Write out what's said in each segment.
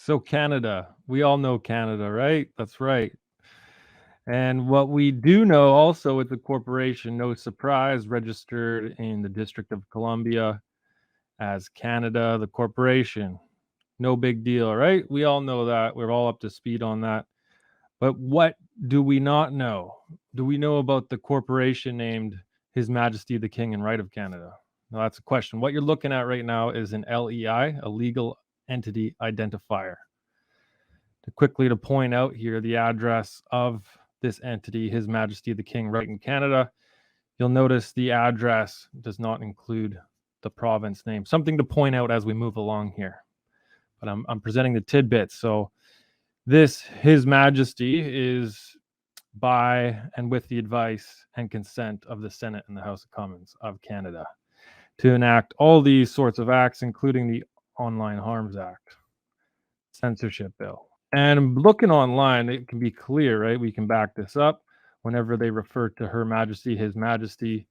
So Canada, we all know Canada, right? That's right. And what we do know also with the corporation, no surprise, registered in the District of Columbia as Canada, the corporation. No big deal, right? We all know that. We're all up to speed on that. But what do we not know? Do we know about the corporation named His Majesty the King and Right of Canada? Now, that's a question. What you're looking at right now is an LEI, a legal entity identifier. To point out here the address of this entity, His Majesty the King, right in Canada. You'll notice the address does not include the province name. Something to point out as we move along here. But I'm presenting the tidbits. So this His Majesty is by and with the advice and consent of the Senate and the House of Commons of Canada to enact all these sorts of acts, including the Online Harms Act, censorship bill. And looking online, it can be clear, right? We can back this up. Whenever they refer to Her Majesty, His Majesty,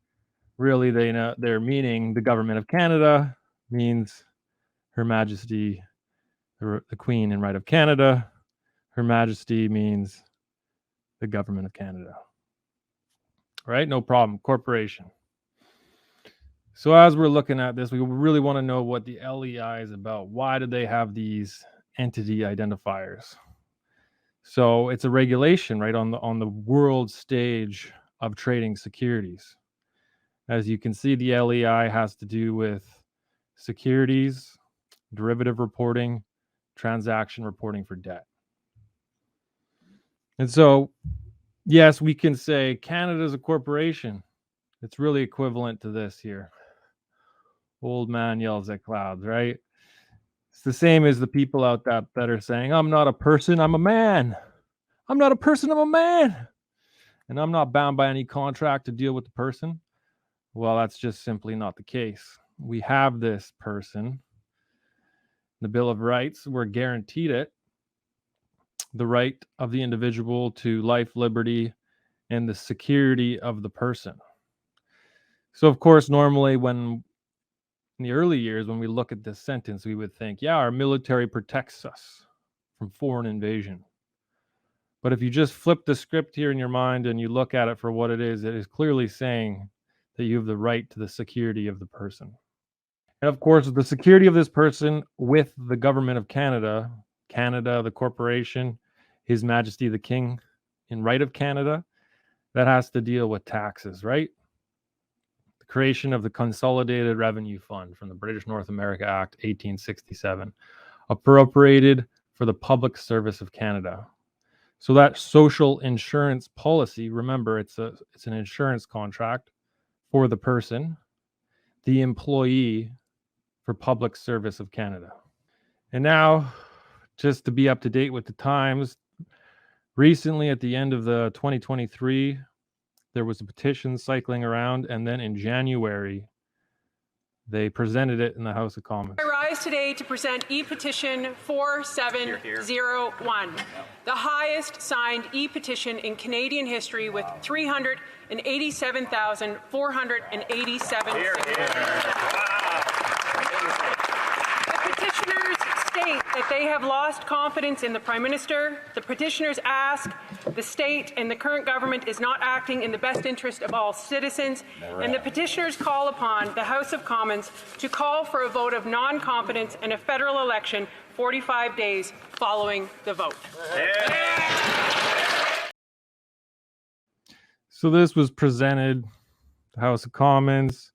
really they're meaning the government of Canada means Her Majesty, the Queen and Right of Canada. Her Majesty means the government of Canada. Right? No problem. Corporation. So as we're looking at this, we really want to know what the LEI is about. Why do they have these entity identifiers? So it's a regulation, right, on the world stage of trading securities. As you can see, the LEI has to do with securities, derivative reporting, transaction reporting for debt. And so, yes, we can say Canada is a corporation. It's really equivalent to this here. Old man yells at clouds, right? It's the same as the people out that are saying, I'm not a person, I'm a man. I'm not a person, I'm a man. And I'm not bound by any contract to deal with the person. Well, that's just simply not the case. We have this person, the Bill of Rights, we're guaranteed it, the right of the individual to life, liberty, and the security of the person. So, of course, normally when in the early years, when we look at this sentence, we would think, yeah, our military protects us from foreign invasion. But if you just flip the script here in your mind and you look at it for what it is clearly saying that you have the right to the security of the person. And of course, the security of this person with the government of Canada, Canada, the corporation, His Majesty the King, in right of Canada, that has to deal with taxes, right? The creation of the Consolidated Revenue Fund from the British North America Act 1867, appropriated for the public service of Canada. So that social insurance policy, remember, it's an insurance contract for the person, the employee, for public service of Canada. And now, just to be up to date with the times, recently at the end of the 2023, there was a petition cycling around, and then in January, they presented it in the House of Commons. I rise today to present e-petition 4701, the highest signed e-petition in Canadian history with 387,487 signatures. The petitioners state that they have lost confidence in the Prime Minister. The petitioners ask the state and the current government is not acting in the best interest of all citizens, and the petitioners call upon the House of Commons to call for a vote of non-confidence in a federal election 45 days following the vote. So this was presented, the House of Commons.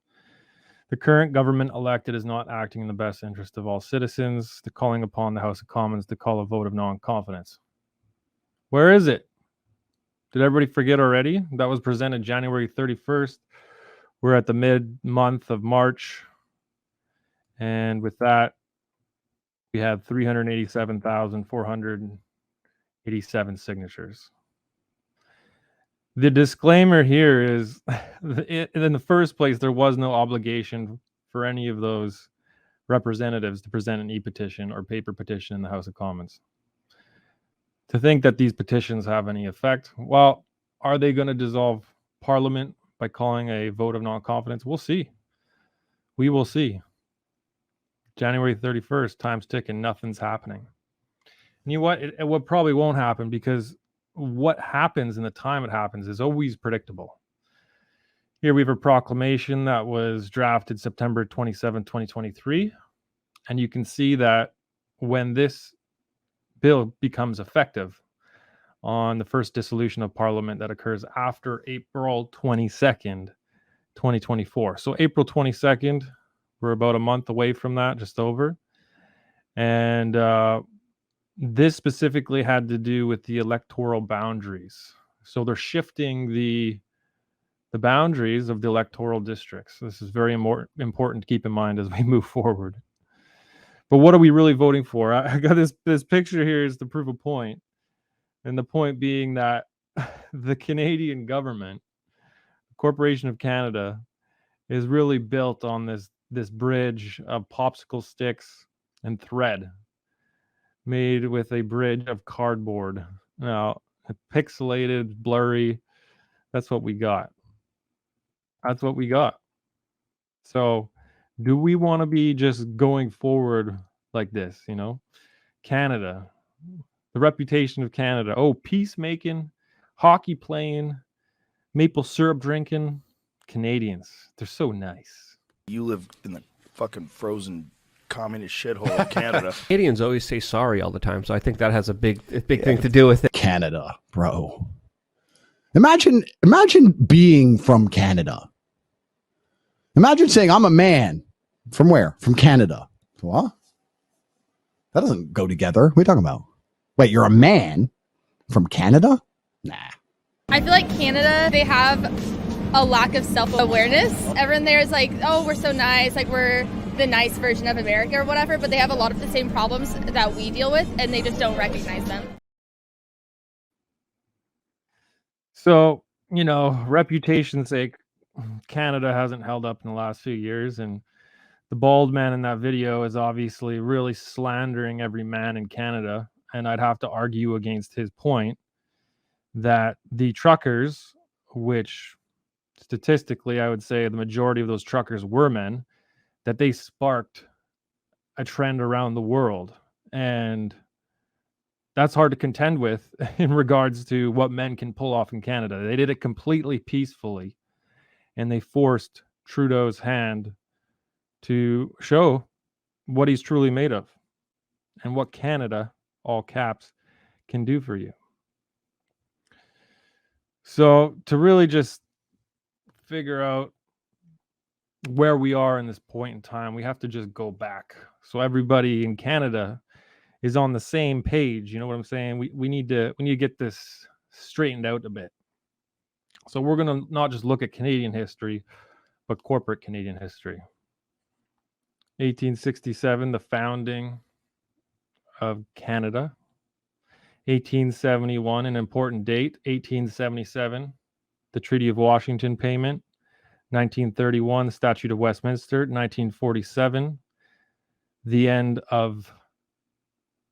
The current government elected is not acting in the best interest of all citizens. They're calling upon the House of Commons to call a vote of non-confidence. Where is it? Did everybody forget already? That was presented January 31st. We're at the mid-month of March. And with that, we had 387,487 signatures. The disclaimer here is, in the first place, there was no obligation for any of those representatives to present an e-petition or paper petition in the House of Commons. To think that these petitions have any effect, well, are they going to dissolve Parliament by calling a vote of non-confidence? We'll see. We will see. January 31st, time's ticking, nothing's happening. You know what? What probably won't happen, because what happens in the time it happens is always predictable. Here we have a proclamation that was drafted September 27, 2023. And you can see that when this bill becomes effective on the first dissolution of Parliament that occurs after April 22nd, 2024. So April 22nd, we're about a month away from that, just over. And this specifically had to do with the electoral boundaries. So they're shifting the boundaries of the electoral districts. This is very important to keep in mind as we move forward. But what are we really voting for? I got this picture here is to prove a point. And the point being that the Canadian government, Corporation of Canada, is really built on this bridge of popsicle sticks and thread, made with a bridge of cardboard. Now, pixelated, blurry, that's what we got. That's what we got. So, do we want to be just going forward like this, you know? Canada, the reputation of Canada. Oh, peacemaking, hockey playing, maple syrup drinking. Canadians, they're so nice. You live in the fucking frozen communist shithole of Canada. Canadians always say sorry all the time, so I think that has a big thing to do with it. Canada, bro. Imagine being from Canada. Imagine saying, I'm a man. From where? From Canada. What? That doesn't go together. What are you talking about? Wait, you're a man from Canada? Nah. I feel like Canada, they have a lack of self-awareness. Everyone there is like, oh, we're so nice, like we're the nice version of America or whatever, but they have a lot of the same problems that we deal with, and they just don't recognize them. So, you know, reputation's sake, Canada hasn't held up in the last few years, and the bald man in that video is obviously really slandering every man in Canada, and I'd have to argue against his point that the truckers, which statistically I would say the majority of those truckers were men, that they sparked a trend around the world. And that's hard to contend with in regards to what men can pull off in Canada. They did it completely peacefully, and they forced Trudeau's hand to show what he's truly made of and what Canada, all caps, can do for you. So to really just figure out where we are in this point in time, we have to just go back. So everybody in Canada is on the same page. You know what I'm saying? We need to get this straightened out a bit. So we're going to not just look at Canadian history, but corporate Canadian history. 1867, the founding of Canada. 1871, an important date. 1877, the Treaty of Washington payment. 1931, the Statute of Westminster. 1947, the end of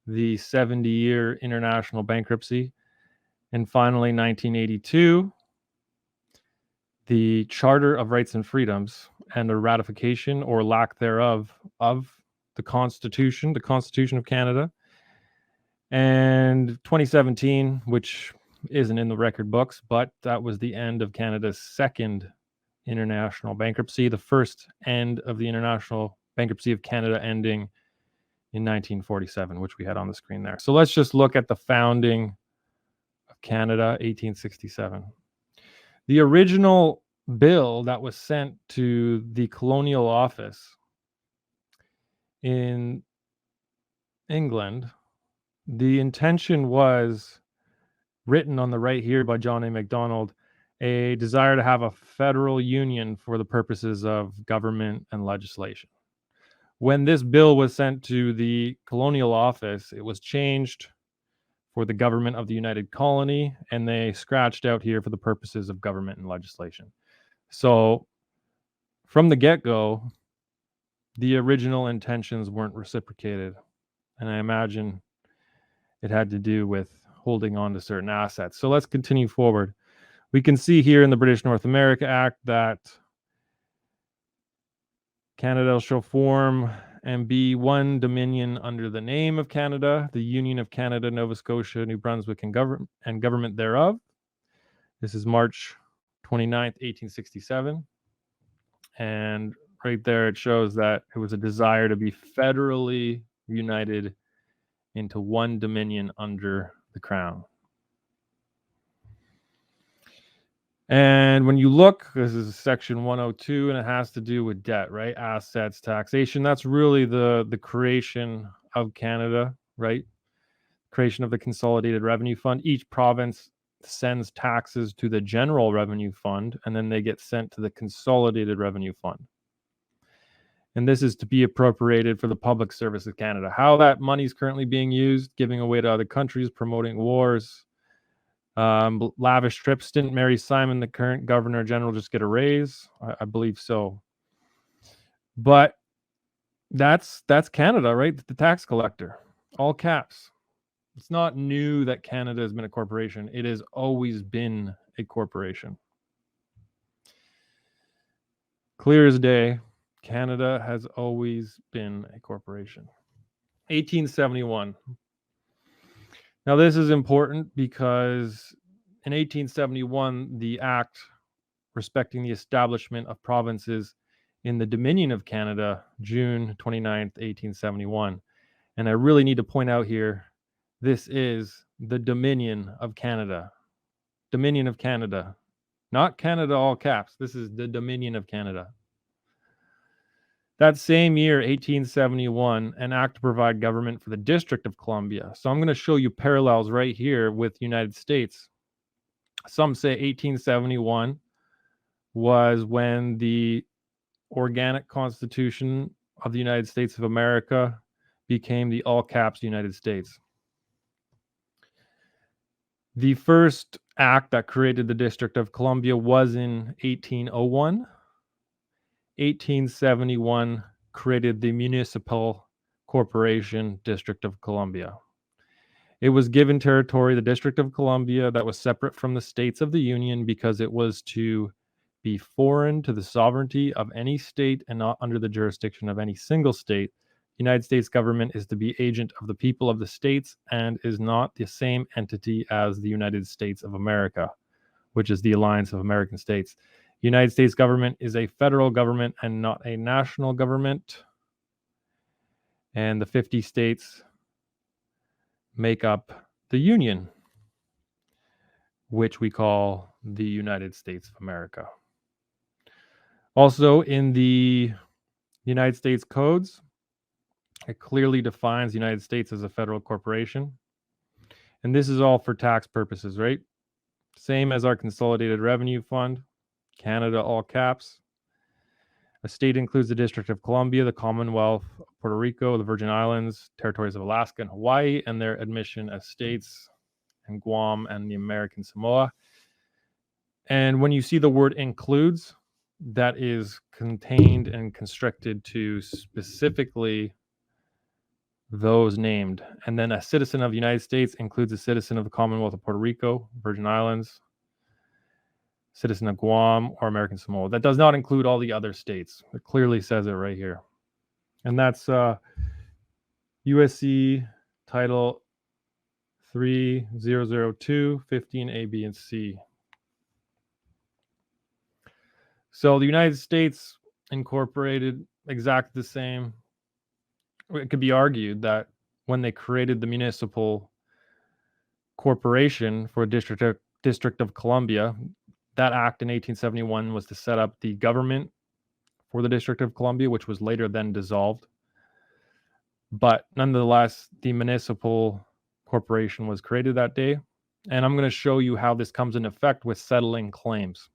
the 70-year international bankruptcy. And finally, 1982, the Charter of Rights and Freedoms and the ratification or lack thereof of the Constitution of Canada. And 2017, which isn't in the record books, but that was the end of Canada's second international bankruptcy, the first end of the international bankruptcy of Canada ending in 1947, which we had on the screen there. So let's just look at the founding of Canada, 1867. The original bill that was sent to the Colonial Office in England, the intention was written on the right here by John A. Macdonald, a desire to have a federal union for the purposes of government and legislation. When this bill was sent to the Colonial Office, it was changed for the government of the United Colony, and they scratched out here for the purposes of government and legislation. So from the get-go, the original intentions weren't reciprocated. And I imagine it had to do with holding on to certain assets. So let's continue forward. We can see here in the British North America Act that Canada shall form and be one dominion under the name of Canada, the Union of Canada, Nova Scotia, New Brunswick, and government thereof. This is March 29th, 1867. And right there, it shows that it was a desire to be federally united into one dominion under the crown. And when you look, this is section 102, and it has to do with debt, right? Assets, taxation. That's really the creation of Canada, right? Creation of the Consolidated Revenue Fund. Each province sends taxes to the General Revenue Fund, and then they get sent to the Consolidated Revenue Fund. And this is to be appropriated for the public service of Canada. How that money is currently being used, giving away to other countries, promoting wars, lavish trips. Didn't Mary Simon, the current Governor General, just get a raise? I believe so. But that's Canada, right? The tax collector, all caps. It's not new that Canada has been a corporation. It has always been a corporation. Clear as day, Canada has always been a corporation. 1871. Now, this is important because in 1871, the act respecting the establishment of provinces in the Dominion of Canada, June 29th, 1871. And I really need to point out here, this is the Dominion of Canada. Dominion of Canada. Not Canada, all caps. This is the Dominion of Canada. That same year, 1871, an act to provide government for the District of Columbia. So I'm going to show you parallels right here with the United States. Some say 1871 was when the organic Constitution of the United States of America became the all caps United States. The first act that created the District of Columbia was in 1801. 1871 created the Municipal Corporation District of Columbia. It was given territory, the District of Columbia, that was separate from the states of the Union because it was to be foreign to the sovereignty of any state and not under the jurisdiction of any single state. The United States government is to be agent of the people of the states and is not the same entity as the United States of America, which is the Alliance of American States. The United States government is a federal government and not a national government. And the 50 states make up the Union, which we call the United States of America. Also, in the United States codes, it clearly defines the United States as a federal corporation. And this is all for tax purposes, right? Same as our Consolidated Revenue Fund, Canada, all caps. A state includes the District of Columbia, the Commonwealth of Puerto Rico, the Virgin Islands, territories of Alaska and Hawaii, and their admission as states, and Guam and the American Samoa. And when you see the word includes, that is contained and constricted to specifically those named. And then a citizen of the United States includes a citizen of the Commonwealth of Puerto Rico, Virgin Islands, citizen of Guam, or American Samoa. That does not include all the other states. It clearly says it right here. And that's USC Title 3002, 15A, B, and C. So the United States incorporated exactly the same. It could be argued that when they created the Municipal Corporation for District of Columbia, that act in 1871 was to set up the government for the District of Columbia, which was later then dissolved. But nonetheless, the Municipal Corporation was created that day. And I'm going to show you how this comes into effect with settling claims.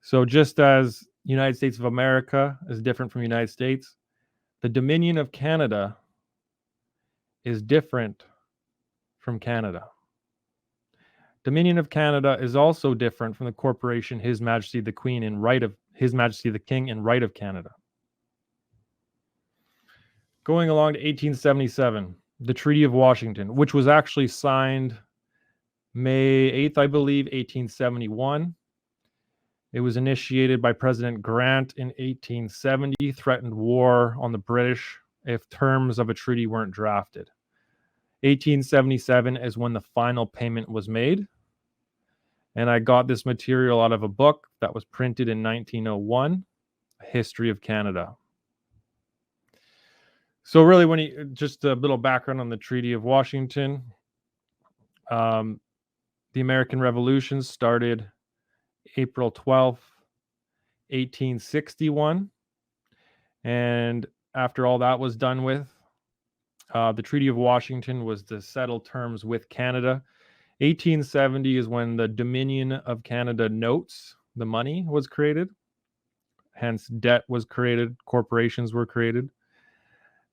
So just as United States of America is different from United States, the Dominion of Canada is different from Canada. Dominion of Canada is also different from the corporation His Majesty the Queen in right of His Majesty the King in right of Canada. Going along to 1877, the Treaty of Washington, which was actually signed May 8th, I believe, 1871. It was initiated by President Grant in 1870, threatened war on the British if terms of a treaty weren't drafted. 1877 is when the final payment was made. And I got this material out of a book that was printed in 1901, A History of Canada. So really, just a little background on the Treaty of Washington. The American Revolution started April 12th, 1861. And after all that was done with, the Treaty of Washington was to settle terms with Canada. 1870 is when the Dominion of Canada notes, the money, was created. Hence, debt was created, corporations were created.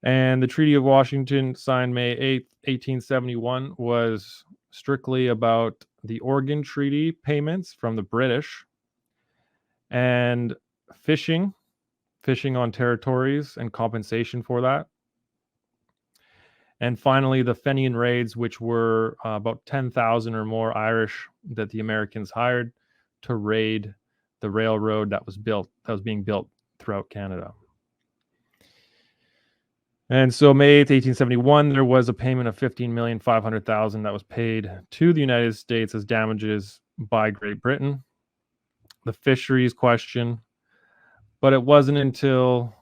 And the Treaty of Washington, signed May 8th, 1871, was strictly about the Oregon Treaty payments from the British and fishing on territories and compensation for that. And finally, the Fenian raids, which were about 10,000 or more Irish that the Americans hired to raid the railroad that was being built throughout Canada. And so May 8th, 1871, there was a payment of $15,500,000 that was paid to the United States as damages by Great Britain. The fisheries question, but it wasn't until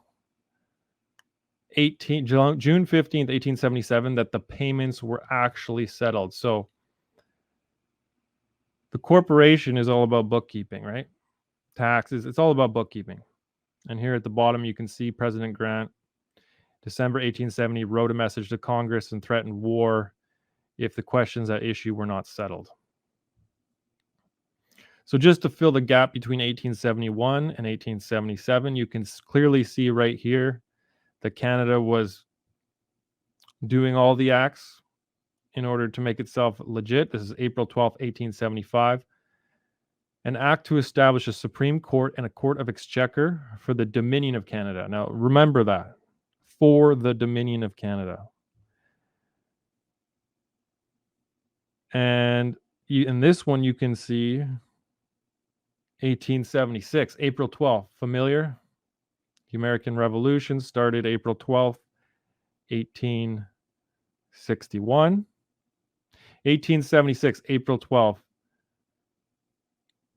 June 15th, 1877 that the payments were actually settled. So the corporation is all about bookkeeping, right? Taxes, it's all about bookkeeping. And here at the bottom, you can see President Grant, December 1870, wrote a message to Congress and threatened war if the questions at issue were not settled. So just to fill the gap between 1871 and 1877, you can clearly see right here that Canada was doing all the acts in order to make itself legit. This is April 12th, 1875. An act to establish a Supreme Court and a Court of Exchequer for the Dominion of Canada. Now, remember that. For the Dominion of Canada. And in this one, you can see 1876, April 12th. Familiar? The American Revolution started April 12th, 1861. 1876, April 12th.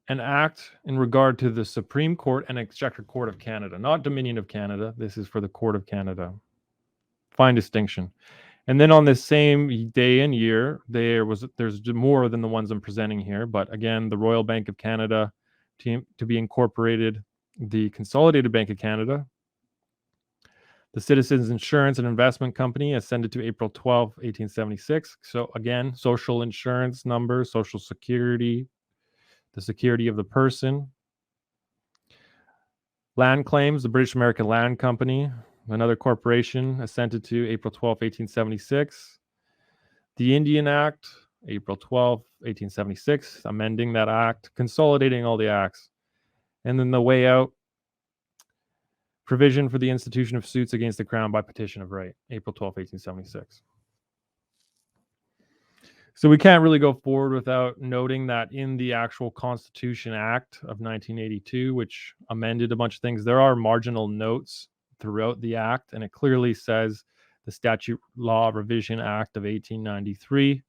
An act in regard to the Supreme Court and Exchequer Court of Canada, not Dominion of Canada. This is for the Court of Canada. Fine distinction. And then on this same day and year, there's more than the ones I'm presenting here. But again, the Royal Bank of Canada to be incorporated, the Consolidated Bank of Canada, the Citizens Insurance and Investment Company ascended to April 12, 1876. So again, social insurance number, social security, the security of the person. Land claims, the British American Land Company, another corporation, assented to April 12, 1876. The Indian Act, April 12, 1876, amending that act, consolidating all the acts. And then the way out, provision for the institution of suits against the Crown by petition of right, April 12, 1876. So we can't really go forward without noting that in the actual Constitution Act of 1982, which amended a bunch of things, there are marginal notes throughout the act, and it clearly says the Statute Law Revision Act of 1893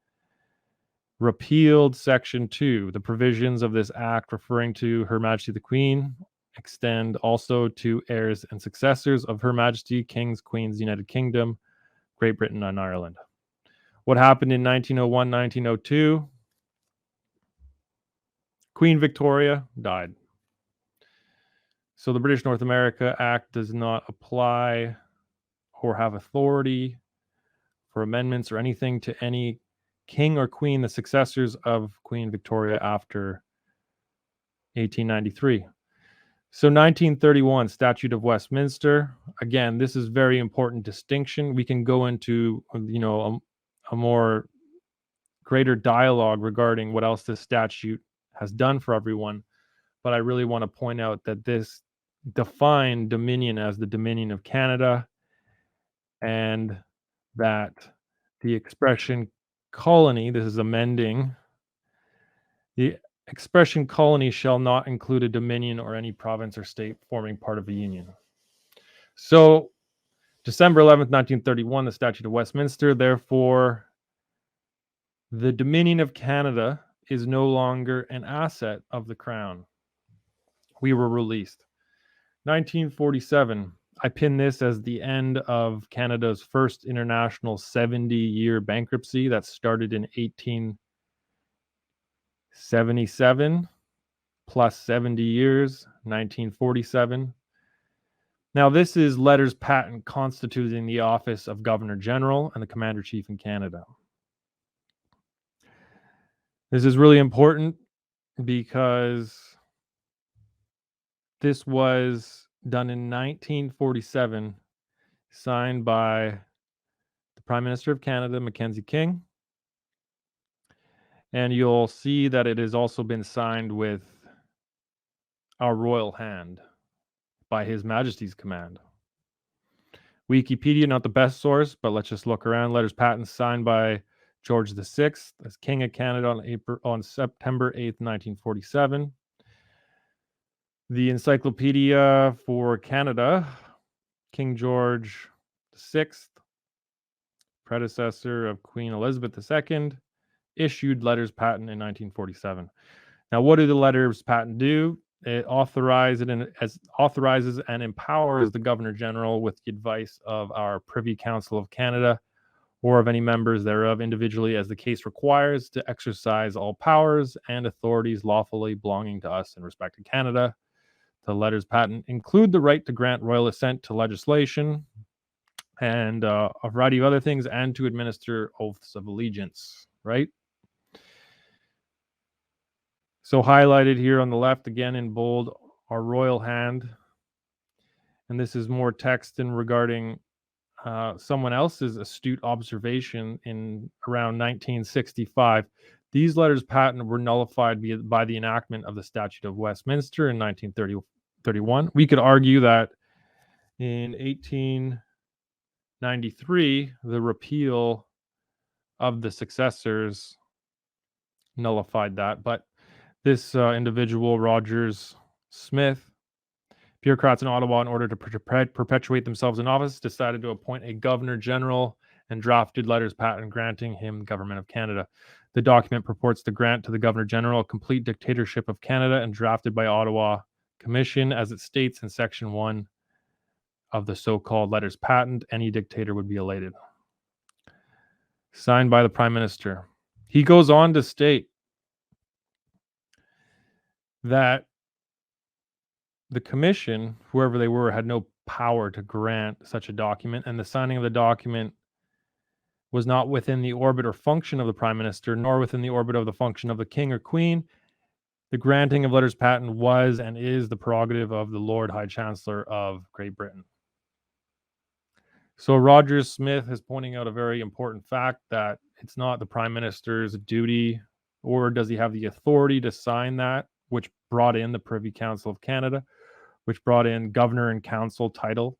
repealed Section 2. The provisions of this act referring to Her Majesty the Queen extend also to heirs and successors of Her Majesty, Kings, Queens, United Kingdom, Great Britain, and Ireland. What happened in 1901, 1902? Queen Victoria died. So the British North America Act does not apply or have authority for amendments or anything to any king or queen, the successors of Queen Victoria after 1893. So 1931, Statute of Westminster. Again, this is very important distinction. We can go into, a more greater dialogue regarding what else this statute has done for everyone. But I really want to point out that this defined Dominion as the Dominion of Canada, and that the expression colony, this is amending, the expression colony shall not include a dominion or any province or state forming part of a union. So December 11th, 1931, the Statute of Westminster, therefore, the Dominion of Canada is no longer an asset of the Crown. We were released. 1947, I pin this as the end of Canada's first international 70-year bankruptcy that started in 1877, plus 70 years, 1947. Now, this is letters patent constituting the office of Governor General and the Commander-Chief in Canada. This is really important because this was done in 1947, signed by the Prime Minister of Canada, Mackenzie King. And you'll see that it has also been signed with our royal hand by His Majesty's command. Wikipedia, not the best source, but let's just look around. Letters patent signed by George VI as King of Canada on September 8th, 1947. The Encyclopedia for Canada, King George VI, predecessor of Queen Elizabeth II, issued letters patent in 1947. Now, what do the letters patent do? It authorizes and empowers the Governor General with the advice of our Privy Council of Canada or of any members thereof individually as the case requires to exercise all powers and authorities lawfully belonging to us in respect to Canada. The letters patent include the right to grant royal assent to legislation and a variety of other things, and to administer oaths of allegiance, right? So highlighted here on the left, again in bold, our royal hand. And this is more text in regarding someone else's astute observation in around 1965. These letters patent were nullified by the enactment of the Statute of Westminster in 1931. We could argue that in 1893, the repeal of the successors nullified that. But this individual, Rogers Smith, bureaucrats in Ottawa, in order to perpetuate themselves in office, decided to appoint a Governor General and drafted letters patent granting him Government of Canada. The document purports to grant to the Governor General a complete dictatorship of Canada and drafted by Ottawa Commission, as it states in Section 1 of the so-called letters patent, any dictator would be elated. Signed by the Prime Minister. He goes on to state that the commission, whoever they were, had no power to grant such a document, and the signing of the document was not within the orbit or function of the Prime Minister, nor within the orbit of the function of the King or Queen. The granting of letters patent was and is the prerogative of the Lord High Chancellor of Great Britain. So Rogers Smith is pointing out a very important fact, that it's not the Prime Minister's duty, or does he have the authority to sign that, which brought in the Privy Council of Canada, which brought in Governor and Council title,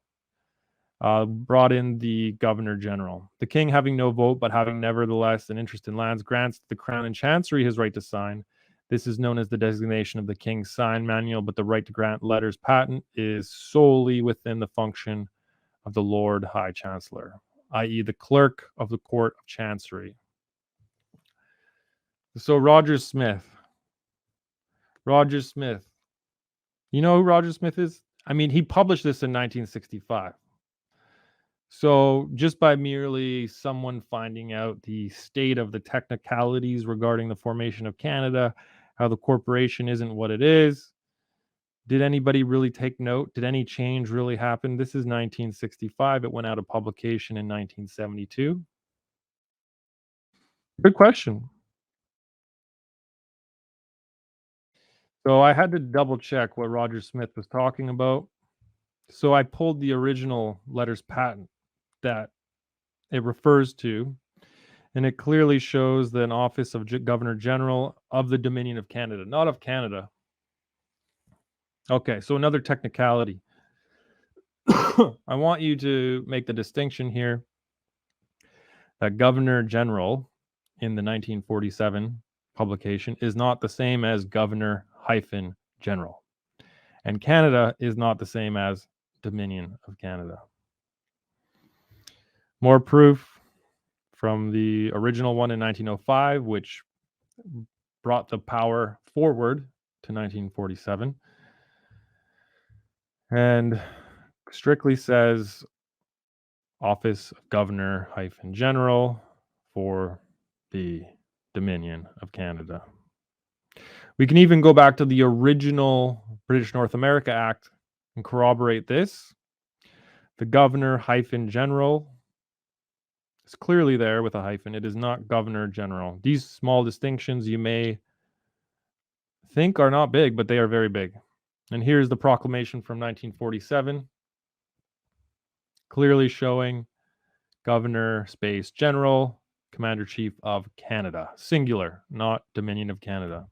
brought in the Governor General. The King, having no vote, but having nevertheless an interest in lands, grants the Crown and Chancery his right to sign. This is known as the designation of the King's Sign Manual, but the right to grant letters patent is solely within the function of the Lord High Chancellor, i.e. the Clerk of the Court of Chancery. So Rogers Smith. You know who Roger Smith is? I mean, he published this in 1965. So just by merely someone finding out the state of the technicalities regarding the formation of Canada, how the corporation isn't what it is, did anybody really take note? Did any change really happen? This is 1965. It went out of publication in 1972. Good question. So I had to double check what Roger Smith was talking about. So I pulled the original letters patent that it refers to, and it clearly shows an office of Governor General of the Dominion of Canada, not of Canada. Okay, so another technicality. I want you to make the distinction here that Governor General in the 1947 publication is not the same as governor-general. And Canada is not the same as Dominion of Canada. More proof from the original one in 1905, which brought the power forward to 1947. And strictly says office of governor-general for the Dominion of Canada. We can even go back to the original British North America Act and corroborate this. The governor-general is clearly there with a hyphen. It is not governor-general. These small distinctions you may think are not big, but they are very big. And here's the proclamation from 1947, clearly showing Governor Space General, Commander-Chief of Canada, singular, not Dominion of Canada.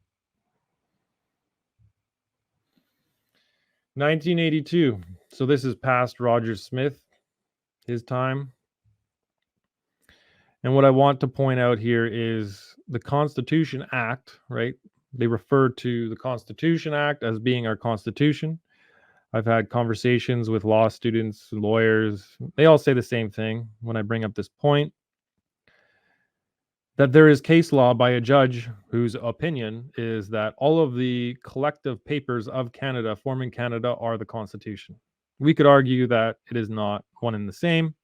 1982. So this is past Roger Smith, his time. And what I want to point out here is the Constitution Act, right? They refer to the Constitution Act as being our Constitution. I've had conversations with law students, lawyers. They all say the same thing when I bring up this point, that there is case law by a judge whose opinion is that all of the collective papers of Canada forming Canada are the Constitution. We could argue that it is not one and the same,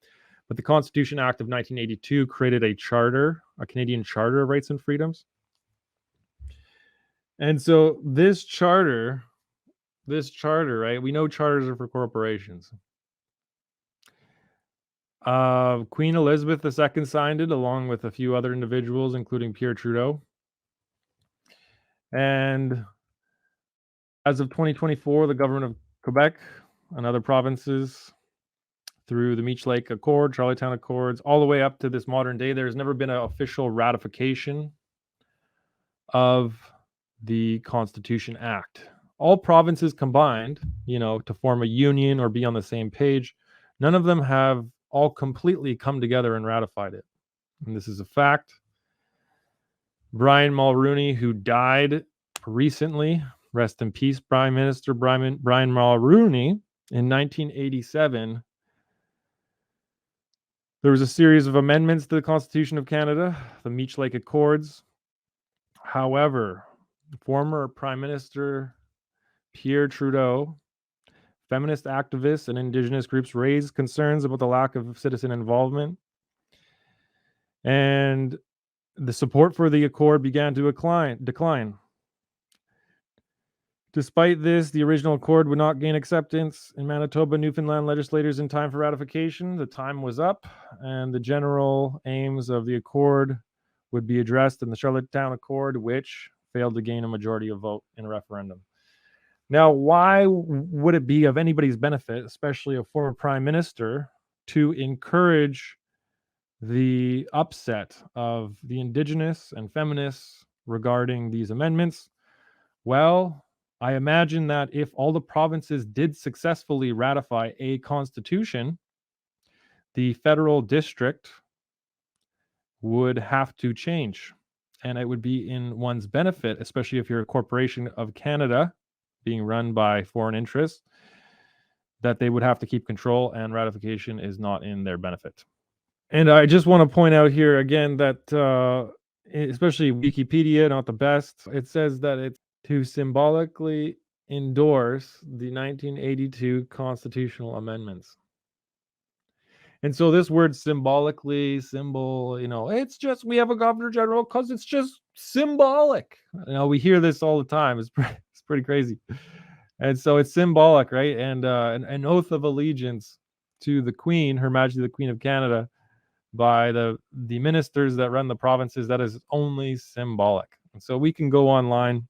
but the Constitution Act of 1982 created a charter, a Canadian Charter of Rights and Freedoms. And so this charter, right? We know charters are for corporations. Queen Elizabeth II signed it along with a few other individuals, including Pierre Trudeau. And as of 2024, the government of Quebec and other provinces, through the Meech Lake Accord, Charlottetown Accords, all the way up to this modern day, there's never been an official ratification of the Constitution Act. All provinces combined, to form a union or be on the same page, none of them have all completely come together and ratified it. And this is a fact. Brian Mulroney, who died recently, rest in peace, Prime Minister Brian Mulroney, in 1987, there was a series of amendments to the Constitution of Canada, the Meech Lake Accords. However, former Prime Minister Pierre Trudeau, feminist activists and Indigenous groups raised concerns about the lack of citizen involvement. And the support for the Accord began to decline. Despite this, the original Accord would not gain acceptance in Manitoba and Newfoundland legislators in time for ratification. The time was up, and the general aims of the Accord would be addressed in the Charlottetown Accord, which failed to gain a majority of vote in a referendum. Now, why would it be of anybody's benefit, especially a former prime minister, to encourage the upset of the Indigenous and feminists regarding these amendments? Well, I imagine that if all the provinces did successfully ratify a constitution, the federal district would have to change. And it would be in one's benefit, especially if you're a corporation of Canada being run by foreign interests, that they would have to keep control, and ratification is not in their benefit. And I just want to point out here again that especially Wikipedia, not the best, it says that it's to symbolically endorse the 1982 constitutional amendments. And so this word symbolically, it's just, we have a governor general because it's just symbolic. We hear this all the time. It's pretty crazy. And so it's symbolic, right? And an oath of allegiance to the Queen, Her Majesty the Queen of Canada, by the ministers that run the provinces, that is only symbolic. And so we can go online,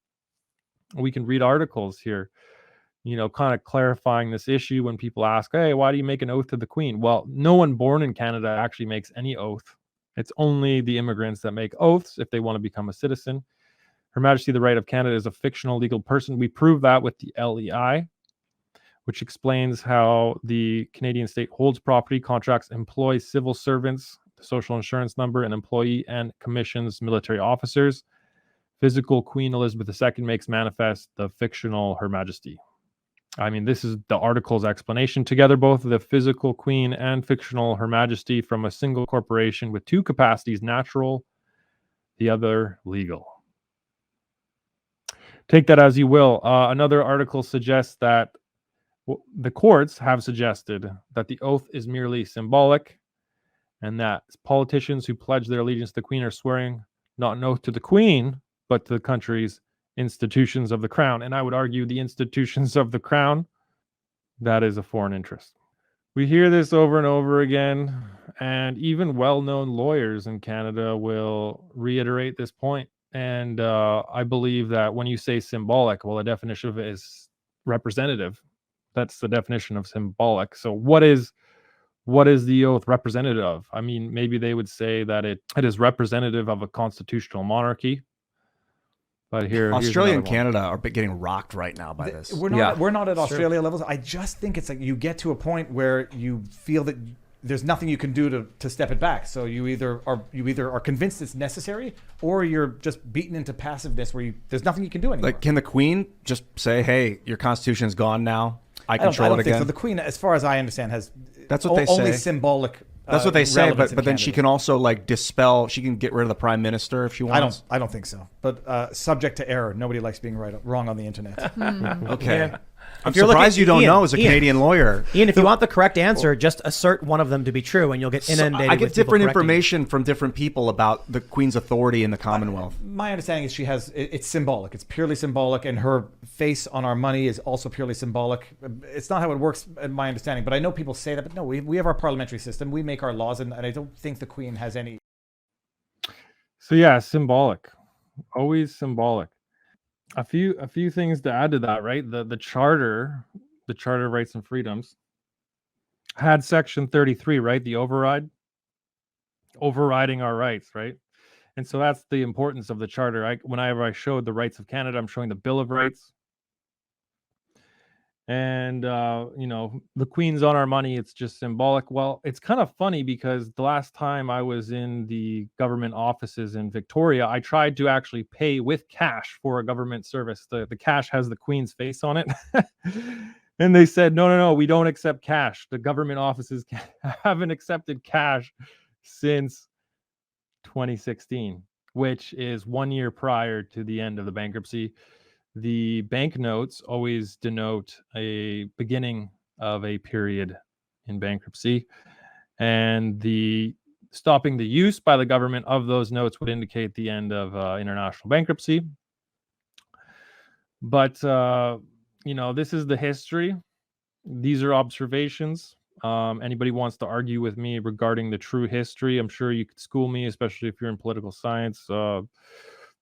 we can read articles here, kind of clarifying this issue when people ask, hey, why do you make an oath to the Queen? Well, no one born in Canada actually makes any oath. It's only the immigrants that make oaths if they want to become a citizen. Her Majesty the Right of Canada is a fictional legal person. We prove that with the vLEI, which explains how the Canadian state holds property, contracts, employs civil servants, the social insurance number, and employee and commissions military officers. physical Queen Elizabeth II makes manifest the fictional Her Majesty. I mean, this is the article's explanation. Together, both the physical Queen and fictional Her Majesty from a single corporation with two capacities, natural, the other legal. Take that as you will. Another article suggests that the courts have suggested that the oath is merely symbolic, and that politicians who pledge their allegiance to the Queen are swearing not an oath to the Queen, but to the country's institutions of the Crown. And I would argue the institutions of the Crown, that is a foreign interest. We hear this over and over again, and even well-known lawyers in Canada will reiterate this point. And I believe that when you say symbolic, well, the definition of it is representative. That's the definition of symbolic. So what is the oath representative of? I mean, maybe they would say that it is representative of a constitutional monarchy. But here, Australia and Canada are getting rocked right now by this. We're not at Australia levels. I just think it's like you get to a point where you feel that there's nothing you can do to step it back. So you either are convinced it's necessary, or you're just beaten into passiveness where there's nothing you can do anymore. Like, can the Queen just say, "Hey, your constitution is gone now. I control I don't it think again"? so. The Queen, as far as I understand, has that's what they say. Only symbolic. That's what they say, but then Canada. she can also like dispel. She can get rid of the prime minister if she wants. I don't think so. But subject to error. Nobody likes being wrong on the internet. Okay. Yeah. I'm surprised you don't Ian, know as a Canadian lawyer. Ian, if you want the correct answer, just assert one of them to be true, and you'll get inundated. I get with people different correcting information from different people about the Queen's authority in the Commonwealth. My understanding is it's symbolic. It's purely symbolic, and her face on our money is also purely symbolic. It's not how it works, in my understanding. But I know people say that. But no, we have our parliamentary system. We make our laws, and I don't think the Queen has any. So yeah, symbolic, always symbolic. A few things to add to that, right? The Charter of Rights and Freedoms had Section 33, right? The overriding our rights, right? And so that's the importance of the Charter. Whenever I showed the rights of Canada, I'm showing the Bill of Rights. And, the Queen's on our money. It's just symbolic. Well, it's kind of funny because the last time I was in the government offices in Victoria, I tried to actually pay with cash for a government service. The cash has the Queen's face on it. And they said, no, we don't accept cash. The government offices haven't accepted cash since 2016, which is 1 year prior to the end of the bankruptcy. The banknotes always denote a beginning of a period in bankruptcy, and the stopping the use by the government of those notes would indicate the end of international bankruptcy. But this is the history. These are observations. Anybody wants to argue with me regarding the true history, I'm sure you could school me, especially if you're in political science.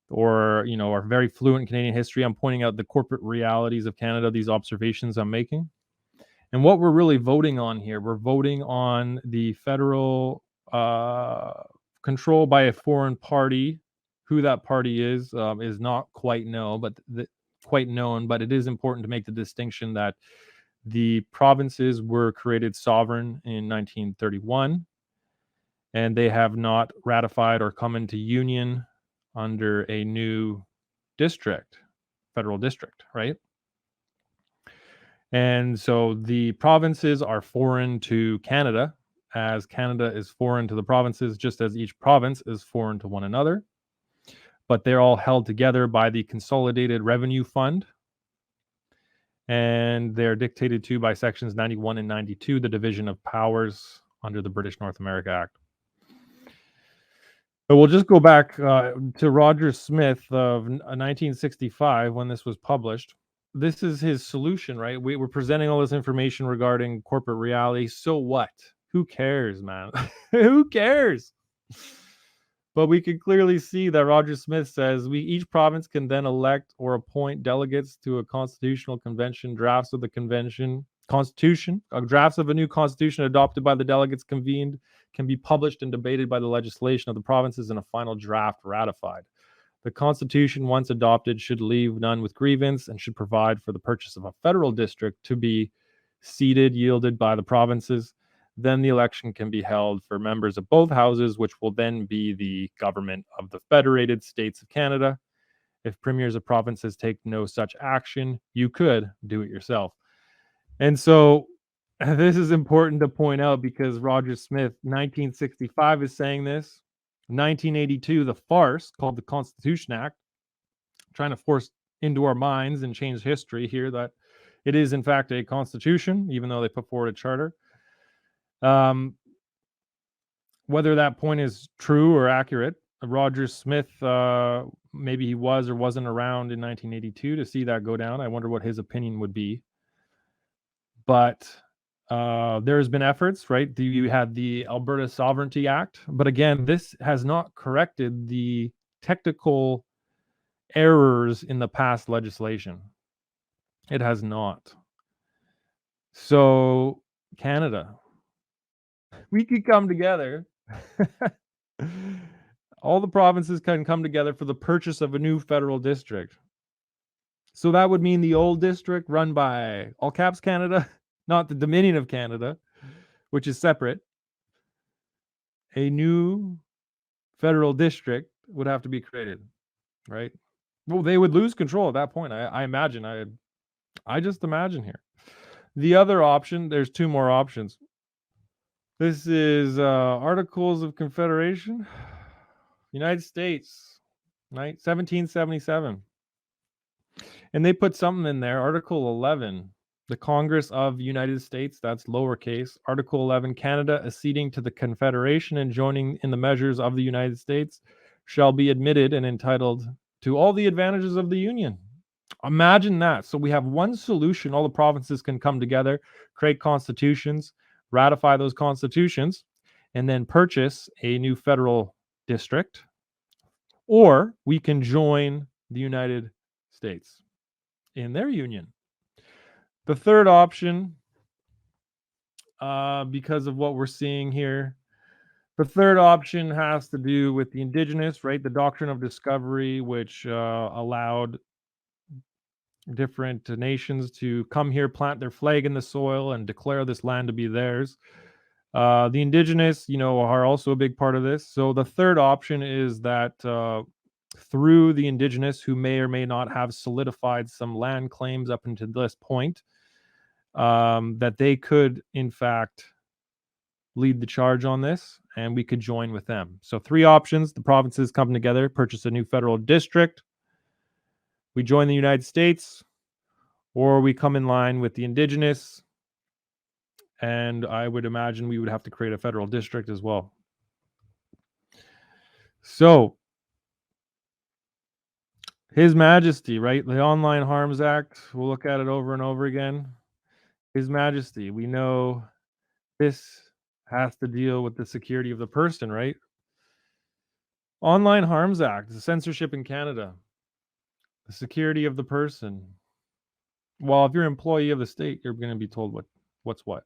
Or are very fluent in Canadian history. I'm pointing out the corporate realities of Canada, these observations I'm making. And what we're really voting on here, we're voting on the federal control by a foreign party. Who that party is not quite known, but it is important to make the distinction that the provinces were created sovereign in 1931, and they have not ratified or come into union under a new federal district, right? And so the provinces are foreign to Canada, as Canada is foreign to the provinces, just as each province is foreign to one another. But they're all held together by the Consolidated Revenue Fund, and they're dictated to by sections 91 and 92, the division of powers under the British North America Act. But we'll just go back to Roger Smith of 1965 when this was published. This is his solution, right? We're presenting all this information regarding corporate reality. So what? Who cares, man? Who cares? But we can clearly see that Roger Smith says each province can then elect or appoint delegates to a constitutional convention. Drafts of the drafts of a new constitution adopted by the delegates convened can be published and debated by the legislation of the provinces, and a final draft ratified. The Constitution, once adopted, should leave none with grievance and should provide for the purchase of a federal district to be yielded by the provinces. Then the election can be held for members of both houses, which will then be the government of the Federated States of Canada. If premiers of provinces take no such action, you could do it yourself. And so this is important to point out because Roger Smith, 1965, is saying this. 1982, the farce called the Constitution Act, trying to force into our minds and change history here that it is, in fact, a constitution, even though they put forward a charter. Whether that point is true or accurate, Roger Smith, maybe he was or wasn't around in 1982 to see that go down. I wonder what his opinion would be. But there's been efforts, right? You had the Alberta Sovereignty Act, but again, this has not corrected the technical errors in the past legislation. It has not. So Canada, we could come together. All the provinces can come together for the purchase of a new federal district. So that would mean the old district run by all caps Canada, not the Dominion of Canada, which is separate. A new federal district would have to be created, right? Well, they would lose control at that point. I imagine. I just imagine here. The other option, there's two more options. This is Articles of Confederation, United States, 1777. And they put something in there, Article 11, the Congress of the United States, that's lowercase. Article 11, Canada acceding to the Confederation and joining in the measures of the United States shall be admitted and entitled to all the advantages of the Union. Imagine that. So we have one solution. All the provinces can come together, create constitutions, ratify those constitutions, and then purchase a new federal district. Or we can join the United States in their union. The third option, because of what we're seeing here, the third option has to do with the Indigenous, right? The doctrine of discovery, which allowed different nations to come here, plant their flag in the soil, and declare this land to be theirs. The Indigenous, are also a big part of this. So the third option is that through the Indigenous, who may or may not have solidified some land claims up until this point, that they could, in fact, lead the charge on this, and we could join with them. So three options. The provinces come together, purchase a new federal district. We join the United States, or we come in line with the Indigenous, and I would imagine we would have to create a federal district as well. So, His Majesty, right? The Online Harms Act, we'll look at it over and over again. His Majesty, we know this has to deal with the security of the person, right? Online Harms Act, the censorship in Canada, the security of the person. Well, if you're an employee of the state, you're going to be told what's what.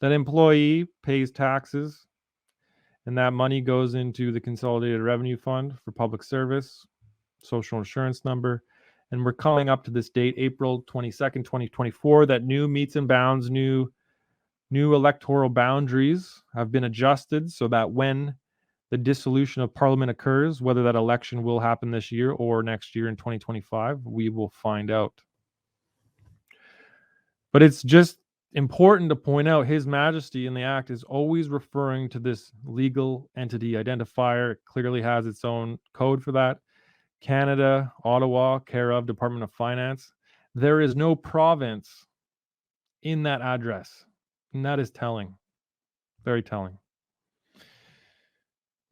That employee pays taxes, and that money goes into the Consolidated Revenue Fund for public service, social insurance number. And we're coming up to this date, April 22nd, 2024, that new meets and bounds, new electoral boundaries have been adjusted so that when the dissolution of Parliament occurs, whether that election will happen this year or next year in 2025, we will find out. But it's just important to point out His Majesty in the Act is always referring to this legal entity identifier. It clearly has its own code for that. Canada, Ottawa, care of Department of Finance. There is no province in that address. And that is telling. Very telling.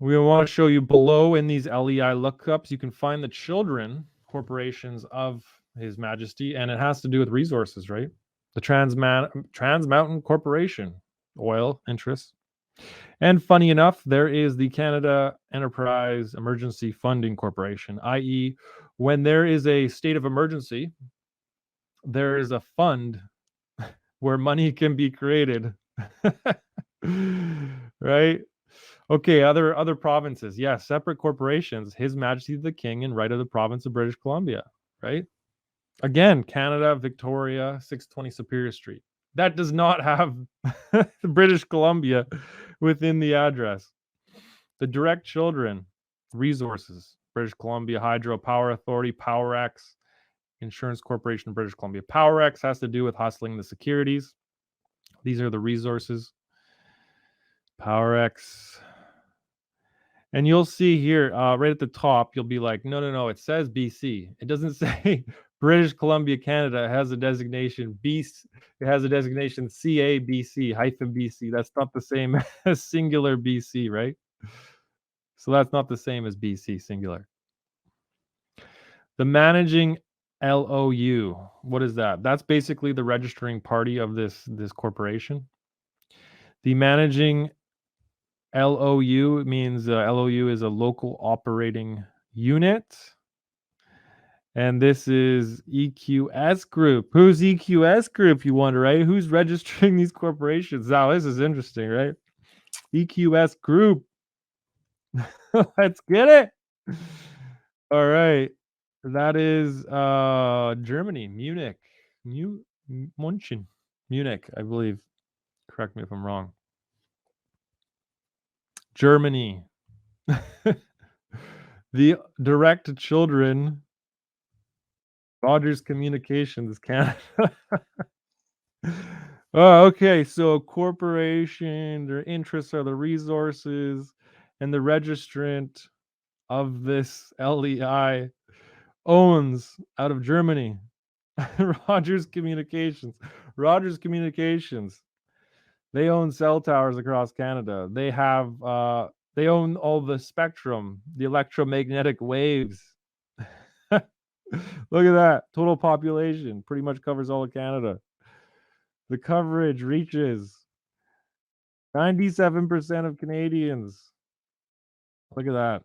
We want to show you below in these LEI lookups, you can find the children corporations of His Majesty, and it has to do with resources, right? The Trans Mountain Corporation, oil interests. And funny enough, there is the Canada Enterprise Emergency Funding Corporation, i.e., when there is a state of emergency, there is a fund where money can be created. Right? Okay, other provinces. Yeah, separate corporations. His Majesty the King and right of the province of British Columbia, right? Again, Canada, Victoria, 620 Superior Street. That does not have British Columbia within the address. The direct children, resources. British Columbia Hydro Power Authority, PowerX, Insurance Corporation of British Columbia. PowerX has to do with hustling the securities. These are the resources. PowerX. And you'll see here, right at the top, you'll be like, no, it says BC. It doesn't say British Columbia, Canada. It has a designation BC. It has a designation CABC -BC. That's not the same as singular BC, right? So that's not the same as BC singular. The managing LOU. What is that? That's basically the registering party of this corporation. The managing LOU means LOU is a local operating unit. And this is EQS Group. Who's EQS Group, you wonder, right? Who's registering these corporations? Now, this is interesting, right? EQS Group. Let's get it. All right. That is Germany, Munich. Munich, I believe. Correct me if I'm wrong. Germany. The direct to children. Rogers Communications, Canada. Oh, okay. So corporation, their interests are the resources, and the registrant of this LEI owns out of Germany. Rogers Communications. Rogers Communications. They own cell towers across Canada. They have they own all the spectrum, the electromagnetic waves. Look at that. Total population pretty much covers all of Canada. The coverage reaches 97% of Canadians. Look at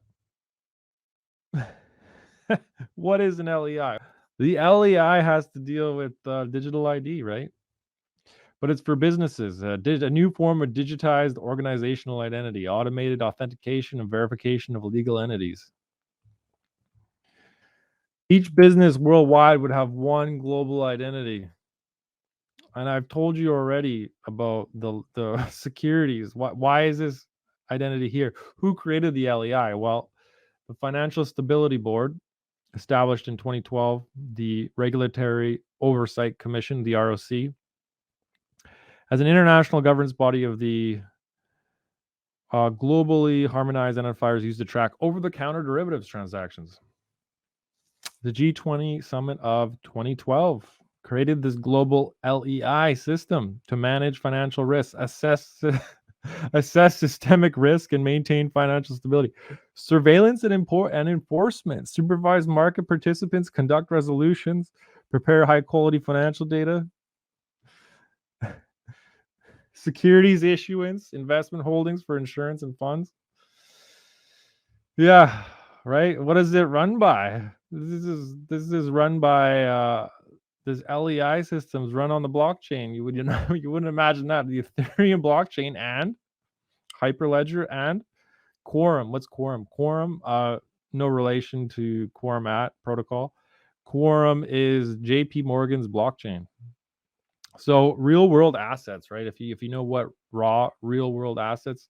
that. What is an LEI? The LEI has to deal with digital ID, right? But it's for businesses. A new form of digitized organizational identity, automated authentication and verification of legal entities. Each business worldwide would have one global identity. And I've told you already about the securities. Why is this identity here? Who created the LEI? Well, the Financial Stability Board, established in 2012, the Regulatory Oversight Commission, the ROC, as an international governance body of the globally harmonized identifiers used to track over-the-counter derivatives transactions. The G20 Summit of 2012 created this global LEI system to manage financial risks, assess systemic risk, and maintain financial stability. Surveillance and enforcement, supervise market participants, conduct resolutions, prepare high-quality financial data, securities issuance, investment holdings for insurance and funds. Yeah, right. What is it run by? This is run by this LEI systems run on the blockchain. You wouldn't imagine that. The Ethereum blockchain and Hyperledger and Quorum. What's Quorum? Quorum, no relation to Quorum at protocol. Quorum is JP Morgan's blockchain. So real world assets, right? If you know what real world assets,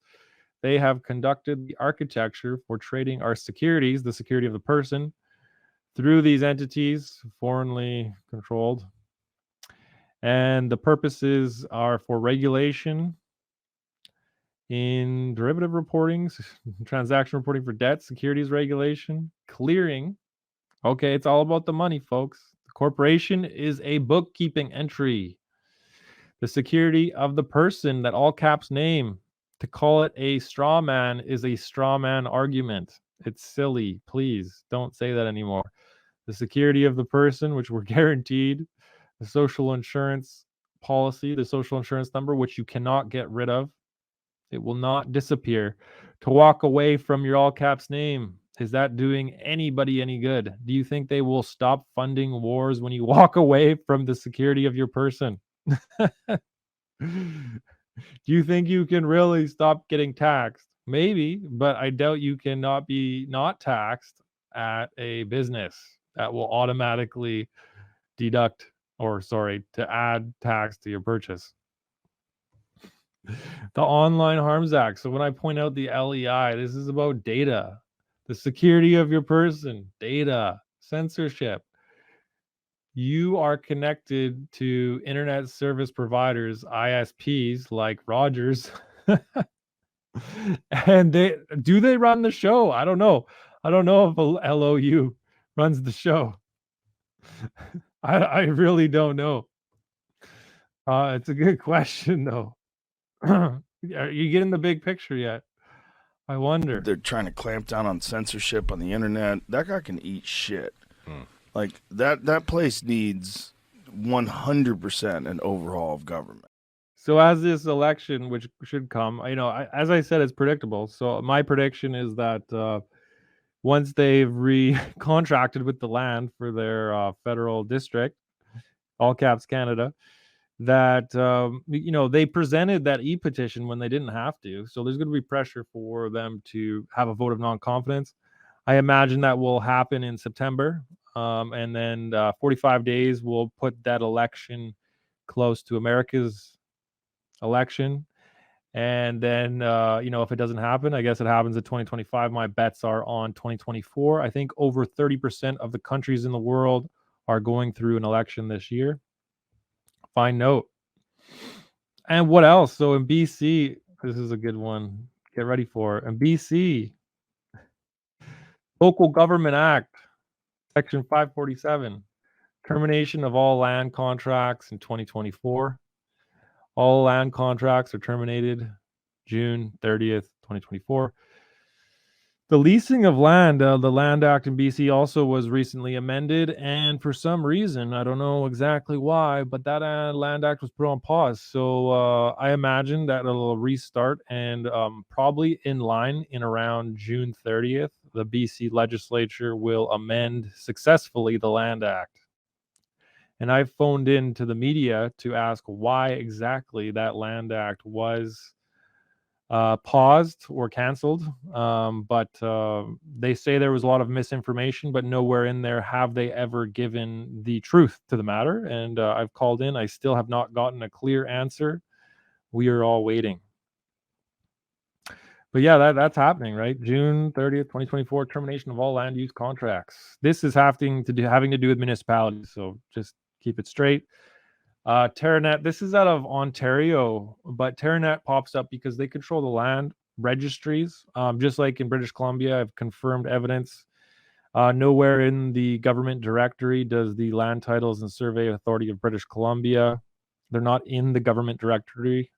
they have conducted the architecture for trading our securities, the security of the person, through these entities, foreignly controlled. And the purposes are for regulation in derivative reporting, transaction reporting for debt, securities regulation, clearing. Okay, it's all about the money, folks. The corporation is a bookkeeping entry. The security of the person, that all caps name. To call it a straw man is a straw man argument. It's silly. Please don't say that anymore. The security of the person, which we're guaranteed. The social insurance policy, the social insurance number, which you cannot get rid of. It will not disappear. To walk away from your all caps name, is that doing anybody any good? Do you think they will stop funding wars when you walk away from the security of your person? Do you think you can really stop getting taxed? Maybe, but I doubt you cannot be not taxed at a business that will automatically deduct, or sorry, to add tax to your purchase. The Online Harms Act. So when I point out the LEI, this is about data. the security of your person, data, censorship. You are connected to internet service providers, ISPs like Rogers. And they run the show? I don't know. I don't know if LOU runs the show. I really don't know. It's a good question though. Are you getting the big picture yet? I wonder. They're trying to clamp down on censorship on the internet. That guy can eat shit. Like that place needs 100% an overhaul of government. So as this election, which should come, as I said, it's predictable. So my prediction is that once they've contracted with the land for their federal district, all caps Canada, that they presented that e-petition when they didn't have to. So there's going to be pressure for them to have a vote of non-confidence. I imagine that will happen in September, and then 45 days will put that election close to America's election. And then if it doesn't happen, I guess it happens in 2025. My bets are on 2024. I think over 30% of the countries in the world are going through an election this year. Fine note. And what else? So in BC, this is a good one. Get ready for it. In BC, Local Government Act, Section 547, termination of all land contracts in 2024. All land contracts are terminated June 30th, 2024. The leasing of land, the Land Act in BC also was recently amended, and for some reason, I don't know exactly why, but that Land Act was put on pause. So I imagine that it'll restart, and probably in line in around June 30th, the BC legislature will amend successfully the Land Act. And I phoned in to the media to ask why exactly that Land Act was paused or canceled, but they say there was a lot of misinformation, but nowhere in there have they ever given the truth to the matter. And I've called in. I still have not gotten a clear answer. We are all waiting. But yeah, that's happening, right? June 30th, 2024, termination of all land use contracts. This is having to do with municipalities, so just keep it straight. Terranet, this is out of Ontario, but Terranet pops up because they control the land registries. Just like in British Columbia, I've confirmed evidence. Nowhere in the government directory does the Land Titles and Survey Authority of British Columbia. They're not in the government directory.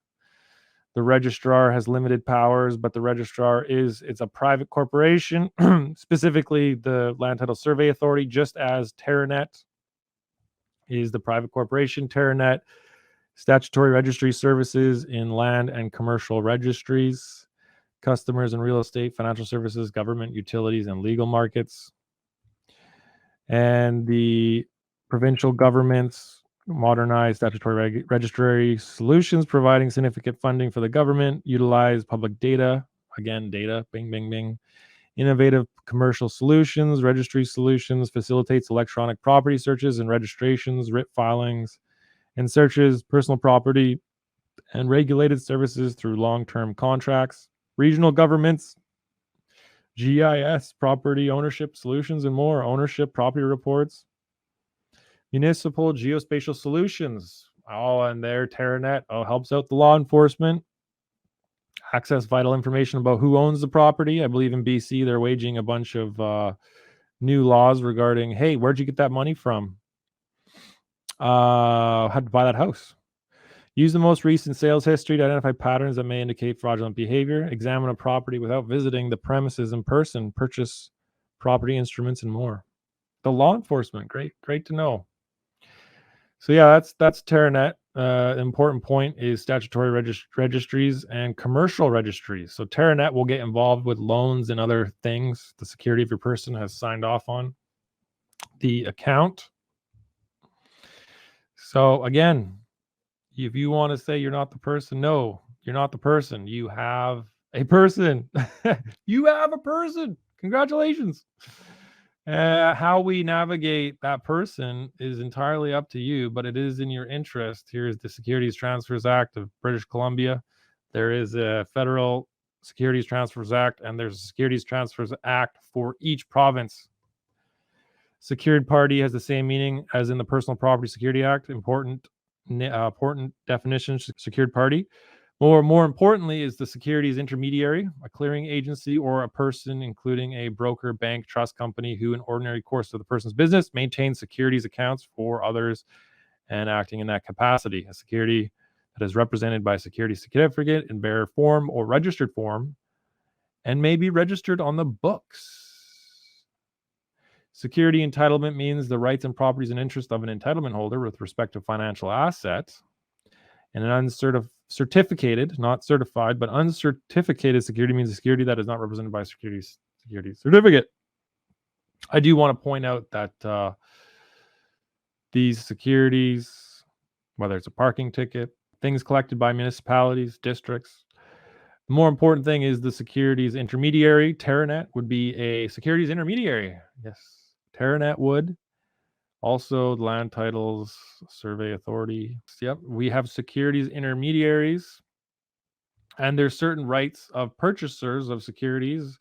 The registrar has limited powers, but the registrar it's a private corporation, specifically the Land Title Survey Authority, just as Terranet is the private corporation. Terranet, statutory registry services in land and commercial registries, customers in real estate, financial services, government, utilities, and legal markets. And the provincial governments modernize statutory registry solutions, providing significant funding for the government, utilize public data, again, data, bing, bing, bing. Innovative commercial solutions, registry solutions, facilitates electronic property searches and registrations, writ filings, and searches, personal property, and regulated services through long-term contracts. Regional governments, GIS, property ownership solutions, and more. Ownership, property reports. Municipal geospatial solutions. And their Terranet helps out the law enforcement. Access vital information about who owns the property. I believe in BC they're waging a bunch of new laws regarding, hey, where'd you get that money from? How to buy that house. Use the most recent sales history to identify patterns that may indicate fraudulent behavior. Examine a property without visiting the premises in person. Purchase property instruments and more. The law enforcement, great to know. So yeah, that's Terranet. Important point is statutory registries and commercial registries. So Terranet will get involved with loans and other things the security of your person has signed off on the account. So again, if you want to say you're not the person, no, you're not the person. You have a person. You have a person. Congratulations. How we navigate that person is entirely up to you, but it is in your interest. Here is the Securities Transfers Act of British Columbia. There is a federal Securities Transfers Act, and there's a Securities Transfers Act for each province. Secured party has the same meaning as in the Personal Property Security Act. Important definition: secured party. More importantly is the securities intermediary, a clearing agency, or a person, including a broker, bank, trust company, who in ordinary course of the person's business maintains securities accounts for others and acting in that capacity. A security that is represented by a security certificate in bearer form or registered form and may be registered on the books. Security entitlement means the rights and properties and interests of an entitlement holder with respect to financial assets. And an certificated, not certified, but uncertificated security means a security that is not represented by a security certificate. I do want to point out that these securities, whether it's a parking ticket, things collected by municipalities, districts, the more important thing is the securities intermediary. Terranet would be a securities intermediary. Yes, Terranet would. Also, the Land Titles Survey Authority. Yep, we have securities intermediaries, and there's certain rights of purchasers of securities,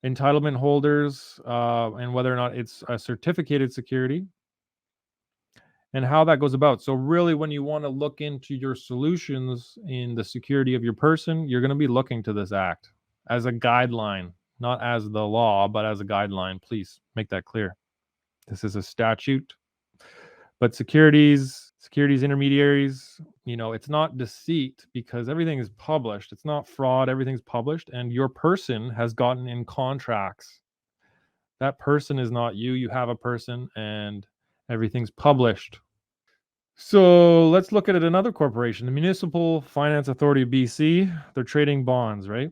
entitlement holders, and whether or not it's a certificated security, and how that goes about. So really, when you want to look into your solutions in the security of your person, you're going to be looking to this act as a guideline, not as the law, but as a guideline. Please make that clear. This is a statute. But securities intermediaries, it's not deceit because everything is published. It's not fraud. Everything's published. And your person has gotten in contracts. That person is not you. You have a person and everything's published. So let's look at another corporation, the Municipal Finance Authority of BC. They're trading bonds, right?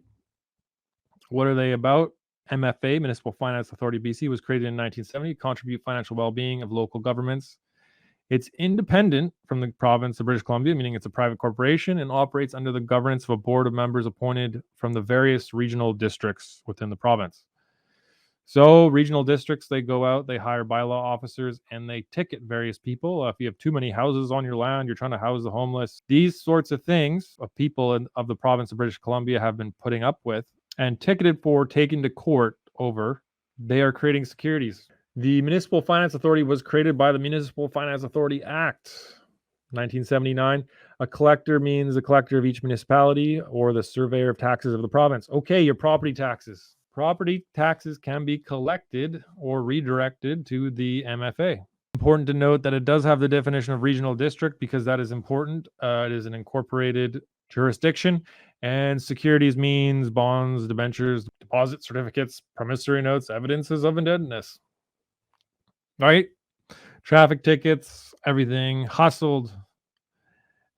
What are they about? MFA, Municipal Finance Authority of BC, was created in 1970 to contribute financial well-being of local governments. It's independent from the province of British Columbia, meaning it's a private corporation, and operates under the governance of a board of members appointed from the various regional districts within the province. So regional districts, they go out, they hire bylaw officers, and they ticket various people. If you have too many houses on your land, you're trying to house the homeless. These sorts of things of people of the province of British Columbia have been putting up with and ticketed for taken to court over. They are creating securities. The Municipal Finance Authority was created by the Municipal Finance Authority Act, 1979. A collector means the collector of each municipality or the surveyor of taxes of the province. Okay, your property taxes. Property taxes can be collected or redirected to the MFA. Important to note that it does have the definition of regional district because that is important. It is an incorporated jurisdiction, and securities means bonds, debentures, deposit certificates, promissory notes, evidences of indebtedness. Right? Traffic tickets, everything hustled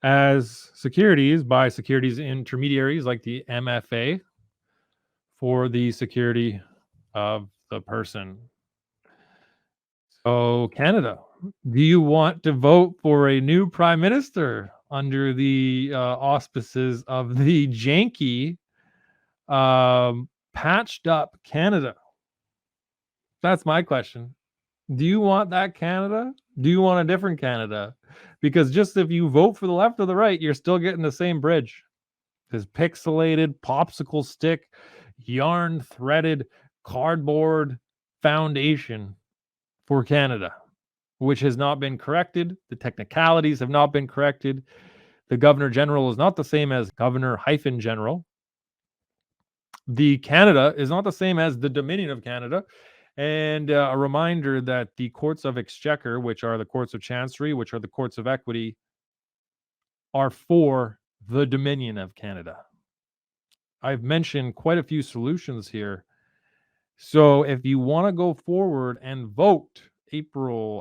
as securities by securities intermediaries like the MFA for the security of the person. So, Canada, do you want to vote for a new prime minister under the auspices of the janky, patched up Canada? That's my question. Do you want that Canada? Do you want a different Canada? Because just if you vote for the left or the right, you're still getting the same bridge. This pixelated popsicle stick, yarn threaded cardboard foundation for Canada, which has not been corrected. The technicalities have not been corrected. The Governor General is not the same as Governor-General. The Canada is not the same as the Dominion of Canada. And a reminder that the courts of exchequer, which are the courts of chancery, which are the courts of equity, are for the Dominion of Canada. I've mentioned quite a few solutions here. So if you want to go forward and vote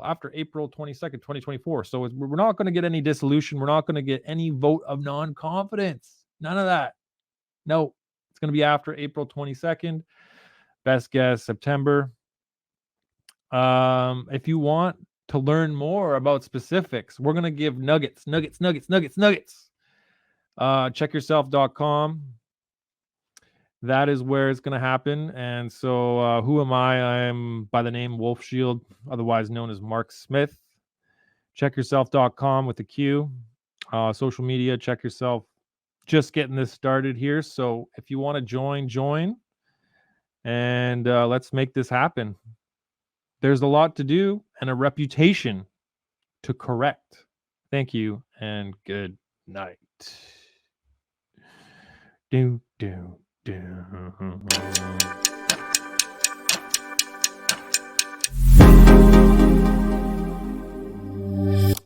after April 22nd, 2024, so we're not going to get any dissolution. We're not going to get any vote of non-confidence. None of that. No, it's going to be after April 22nd. Best guess, September. If you want to learn more about specifics, we're going to give nuggets. Checkyourself.com. That is where it's going to happen. And so who am I? I'm by the name Wolf Shield, otherwise known as Mark Smith. Checkyourself.com with the Q. Social media, Check Yourself just getting this started here. So if you want to join, and let's make this happen. There's a lot to do and a reputation to correct. Thank you and good night. Do, do, do.